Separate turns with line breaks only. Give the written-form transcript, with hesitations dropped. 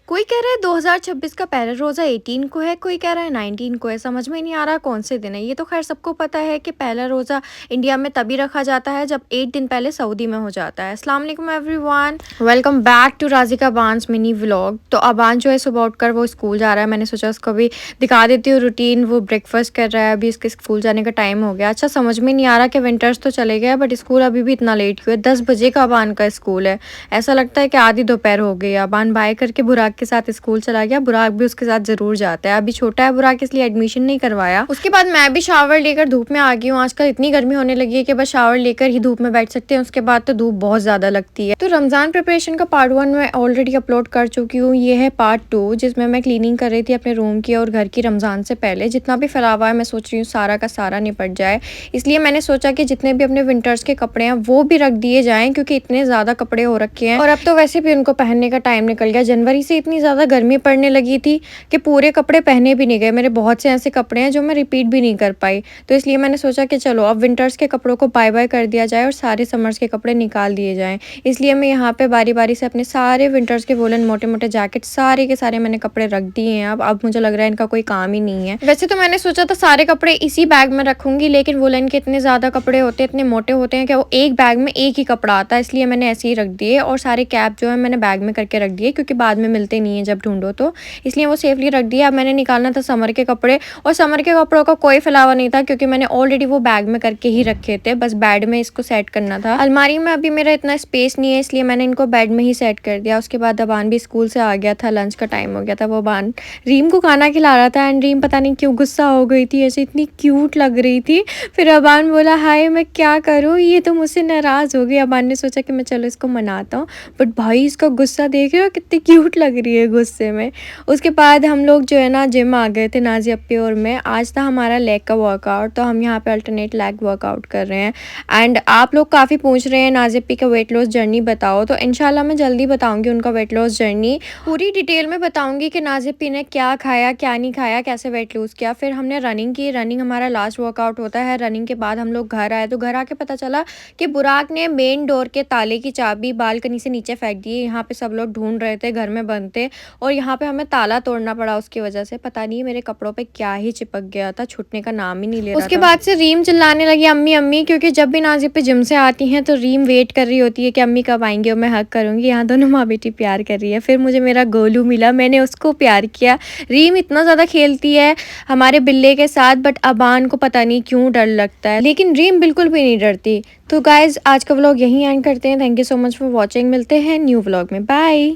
कोई कह रहा है 2026 का पहला रोज़ा 18 को है, कोई कह रहा है 19 को है। समझ में नहीं आ रहा कौन से दिन है। ये तो खैर सबको पता है कि पहला रोज़ा इंडिया में तभी रखा जाता है जब 8 दिन पहले सऊदी में हो जाता है। अस्सलाम वालेकुम everyone, welcome back to Rajika Bans mini vlog. तो अबान जो है सुबह उठकर वो स्कूल जा रहा है। मैंने सोचा उसको भी दिखा देती हूँ रूटीन। वो ब्रेकफास्ट कर रहा है, अभी इसके स्कूल जाने का टाइम हो गया। अच्छा, समझ में नहीं आ रहा कि विंटर्स तो चले गए बट स्कूल अभी भी इतना लेट क्यों है। 10 बजे का अबान का स्कूल है। ऐसा लगता है कि आधी दोपहर हो गई। अबान बाय करके बुराक के साथ स्कूल चला गया। बुराक भी उसके साथ जरूर जाता है। अभी छोटा है बुराक, इसलिए एडमिशन नहीं करवाया। उसके बाद मैं भी शावर लेकर धूप में आ गई हूँ। आजकल इतनी गर्मी होने लगी है कि बस शावर लेकर ही धूप में बैठ सकते हैं। उसके बाद तो धूप बहुत ज्यादा लगती है। तो रमजान प्रिपरेशन का पार्ट 1 मैं ऑलरेडी अपलोड कर चुकी हूँ। ये है पार्ट 2 जिसमें मैं क्लीनिंग कर रही थी अपने रूम की और घर की। रमजान से पहले जितना भी फैला हुआ है मैं सोच रही हूँ सारा का सारा निपट जाए। इसलिए मैंने सोचा कि जितने भी अपने विंटर्स के कपड़े हैं वो भी रख दिए जाएं, क्योंकि इतने ज्यादा कपड़े हो रखे हैं और अब तो वैसे भी उनको पहनने का टाइम निकल गया। जनवरी से इतनी ज्यादा गर्मी पड़ने लगी थी कि पूरे कपड़े पहने भी नहीं गए। मेरे बहुत से ऐसे कपड़े हैं जो मैं रिपीट भी नहीं कर पाई। तो इसलिए मैंने सोचा कि चलो अब विंटर्स के कपड़ों को बाय बाय कर दिया जाए और सारे समर्स के कपड़े निकाल दिए जाएं। इसलिए मैं यहाँ पे बारी बारी से अपने सारे विंटर्स के वोलन मोटे मोटे जैकेट सारे के सारे मैंने कपड़े रख दिए हैं। अब मुझे लग रहा है इनका कोई काम ही नहीं है। वैसे तो मैंने सोचा था सारे कपड़े इसी बैग में रखूंगी, लेकिन वोलन के इतने ज्यादा कपड़े होते हैं, इतने मोटे होते हैं कि वो एक बैग में एक ही कपड़ा आता है। इसलिए मैंने ऐसे ही रख दिए और सारे कैप जो है मैंने बैग में करके रख दिए, क्योंकि बाद में मिलते नहीं है जब ढूंढो तो। इसलिए वो सेफली रख दिया। अब मैंने निकालना था समर के कपड़े और समर के कपड़ों का कोई फैलावा नहीं था, क्योंकि मैंने ऑलरेडी वो बैग में करके ही रखे थे। बस बेड में इसको सेट करना था। अलमारी में अभी मेरा इतना स्पेस नहीं है, इसलिए मैंने इनको बेड में ही सेट कर दिया। उसके बाद अबान भी स्कूल से आ गया था, लंच का टाइम हो गया था। वो अबान रीम को खाना खिला रहा था एंड रीम पता नहीं क्यों गुस्सा हो गई थी, ऐसे इतनी क्यूट लग रही थी। फिर अबान बोला हाय मैं क्या करूँ, ये तो मुझसे नाराज़ हो गई। अबान ने सोचा कि मैं चलो इसको मनाता हूँ, बट भाई इसका गुस्सा देख रहे हो कितनी क्यूट लग रही है गुस्से में। उसके बाद हम लोग जो है ना जिम आ गए थे, नाजी अप्पी और मैं। आज था हमारा लेग का वर्कआउट, तो हम यहाँ पे अल्टरनेट लेग वर्कआउट कर रहे हैं। एंड आप लोग काफ़ी पूछ रहे हैं नाजी अप्पी का वेट लॉस जर्नी बताओ, तो इंशाल्लाह मैं जल्दी बताऊंगी उनका वेट लॉस जर्नी। पूरी डिटेल में बताऊंगी कि नाजी अप्पी ने क्या खाया क्या नहीं खाया, कैसे वेट लूज़ किया। फिर हमने रनिंग की। रनिंग हमारा लास्ट वर्कआउट होता है। रनिंग के बाद हम लोग घर आए, तो घर आके पता चला कि बुराक ने मेन डोर के ताले की चाबी बालकनी से नीचे फेंक दी। यहाँ पे सब लोग ढूंढ रहे थे, घर में बंद थे, और यहाँ पे हमें ताला तोड़ना पड़ा उसकी वजह से। पता नहीं मेरे कपड़ों पे क्या ही चिपक गया था, छूटने का नाम ही नहीं ले रहा था। उसके बाद से रीम चिल्लाने लगी अम्मी अम्मी, क्योंकि जब भी नाजी पे जिम से आती हैं तो रीम वेट कर रही होती है कि अम्मी कब आएंगे और मैं हक करूंगी। यहाँ दोनों माँ बेटी प्यार कर रही है। फिर मुझे मेरा गोलू मिला, मैंने उसको प्यार किया। रीम इतना ज़्यादा खेलती है हमारे बिल्ले के साथ, बट अबान को पता नहीं क्यों डर लगता है, लेकिन रीम बिल्कुल भी नहीं डरती। तो गाइज आज का व्लॉग यहीं एंड करते हैं। Thank you so much for watching. मिलते हैं न्यू व्लॉग में। बाय।